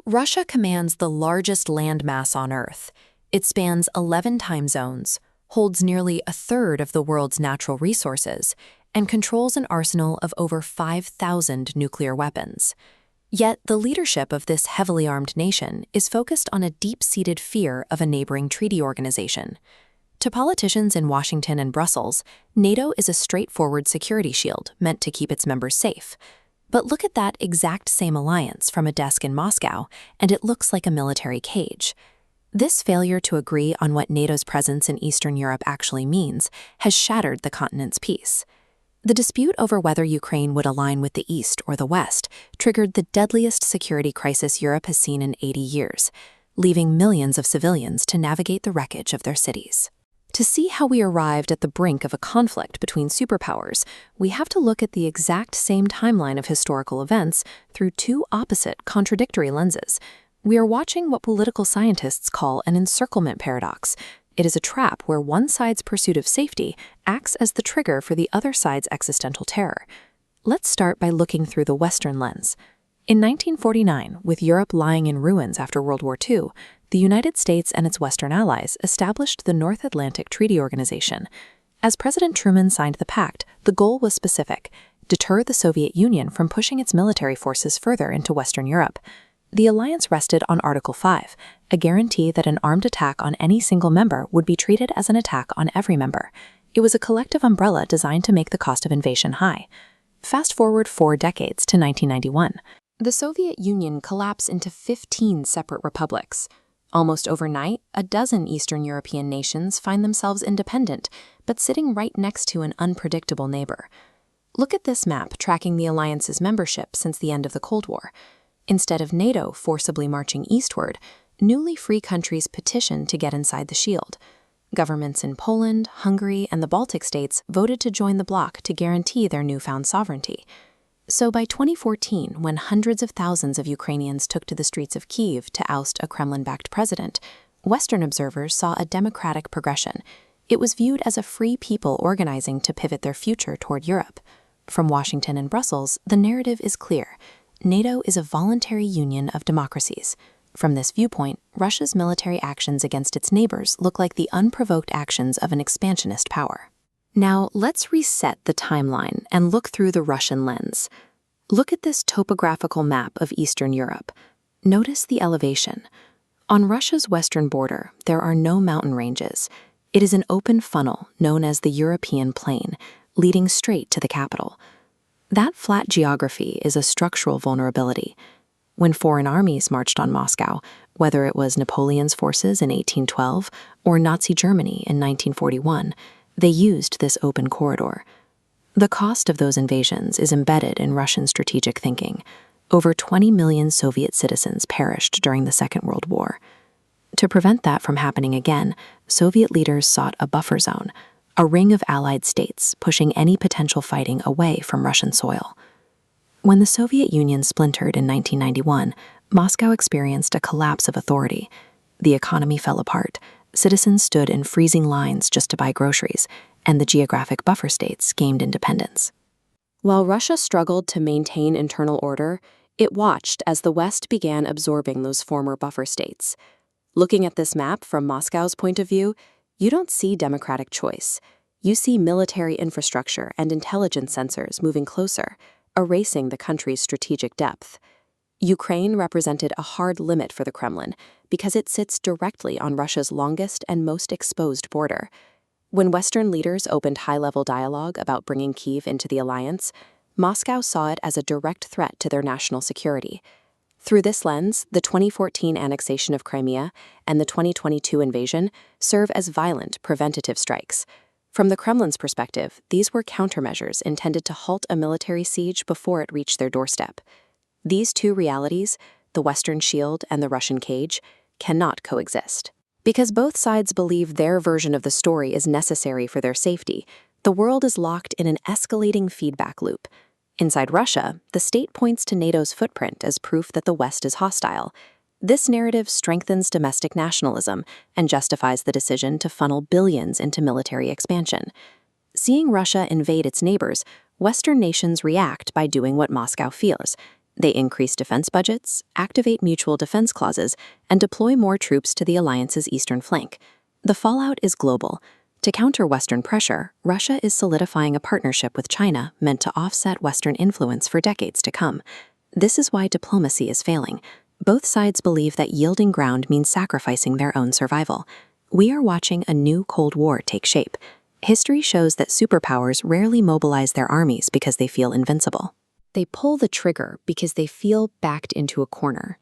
Russia commands the largest landmass on Earth. It spans 11 time zones, holds nearly a third of the world's natural resources, and controls an arsenal of over 5,000 nuclear weapons. Yet the leadership of this heavily armed nation is focused on a deep-seated fear of a neighboring treaty organization. To politicians in Washington and Brussels, NATO is a straightforward security shield meant to keep its members safe. But look at that exact same alliance from a desk in Moscow, and it looks like a military cage. This failure to agree on what NATO's presence in Eastern Europe actually means has shattered the continent's peace. The dispute over whether Ukraine would align with the East or the West triggered the deadliest security crisis Europe has seen in 80 years, leaving millions of civilians to navigate the wreckage of their cities. To see how we arrived at the brink of a conflict between superpowers, we have to look at the exact same timeline of historical events through two opposite, contradictory lenses. We are watching what political scientists call an encirclement paradox. It is a trap where one side's pursuit of safety acts as the trigger for the other side's existential terror. Let's start by looking through the Western lens. In 1949, with Europe lying in ruins after World War II, the United States and its Western allies established the North Atlantic Treaty Organization. As President Truman signed the pact, the goal was specific: deter the Soviet Union from pushing its military forces further into Western Europe. The alliance rested on Article 5, a guarantee that an armed attack on any single member would be treated as an attack on every member. It was a collective umbrella designed to make the cost of invasion high. Fast forward 4 decades to 1991. The Soviet Union collapsed into 15 separate republics. Almost overnight, a dozen Eastern European nations find themselves independent, but sitting right next to an unpredictable neighbor. Look at this map tracking the alliance's membership since the end of the Cold War. Instead of NATO forcibly marching eastward, newly free countries petitioned to get inside the shield. Governments in Poland, Hungary, and the Baltic states voted to join the bloc to guarantee their newfound sovereignty. So by 2014, when hundreds of thousands of Ukrainians took to the streets of Kyiv to oust a Kremlin-backed president, Western observers saw a democratic progression. It was viewed as a free people organizing to pivot their future toward Europe. From Washington and Brussels, the narrative is clear: NATO is a voluntary union of democracies. From this viewpoint, Russia's military actions against its neighbors look like the unprovoked actions of an expansionist power. Now, let's reset the timeline and look through the Russian lens. Look at this topographical map of Eastern Europe. Notice the elevation. On Russia's western border, there are no mountain ranges. It is an open funnel known as the European Plain, leading straight to the capital. That flat geography is a structural vulnerability. When foreign armies marched on Moscow, whether it was Napoleon's forces in 1812 or Nazi Germany in 1941, they used this open corridor. The cost of those invasions is embedded in Russian strategic thinking. Over 20 million Soviet citizens perished during the Second World War. To prevent that from happening again, Soviet leaders sought a buffer zone, a ring of allied states pushing any potential fighting away from Russian soil. When the Soviet Union splintered in 1991, Moscow experienced a collapse of authority. The economy fell apart, citizens stood in freezing lines just to buy groceries, and the geographic buffer states gained independence. While Russia struggled to maintain internal order, it watched as the West began absorbing those former buffer states. Looking at this map from Moscow's point of view, you don't see democratic choice. You see military infrastructure and intelligence sensors moving closer, erasing the country's strategic depth. Ukraine represented a hard limit for the Kremlin because it sits directly on Russia's longest and most exposed border. When Western leaders opened high-level dialogue about bringing Kyiv into the alliance, Moscow saw it as a direct threat to their national security. Through this lens, the 2014 annexation of Crimea and the 2022 invasion serve as violent preventative strikes. From the Kremlin's perspective, these were countermeasures intended to halt a military siege before it reached their doorstep. These two realities, the Western shield and the Russian cage, cannot coexist. Because both sides believe their version of the story is necessary for their safety, the world is locked in an escalating feedback loop. Inside Russia, the state points to NATO's footprint as proof that the West is hostile. This narrative strengthens domestic nationalism and justifies the decision to funnel billions into military expansion. Seeing Russia invade its neighbors, Western nations react by doing what Moscow fears: They increase defense budgets, activate mutual defense clauses, and deploy more troops to the alliance's eastern flank. The fallout is global. To counter Western pressure, Russia is solidifying a partnership with China meant to offset Western influence for decades to come. This is why diplomacy is failing. Both sides believe that yielding ground means sacrificing their own survival. We are watching a new Cold War take shape. History shows that superpowers rarely mobilize their armies because they feel invincible. They pull the trigger because they feel backed into a corner.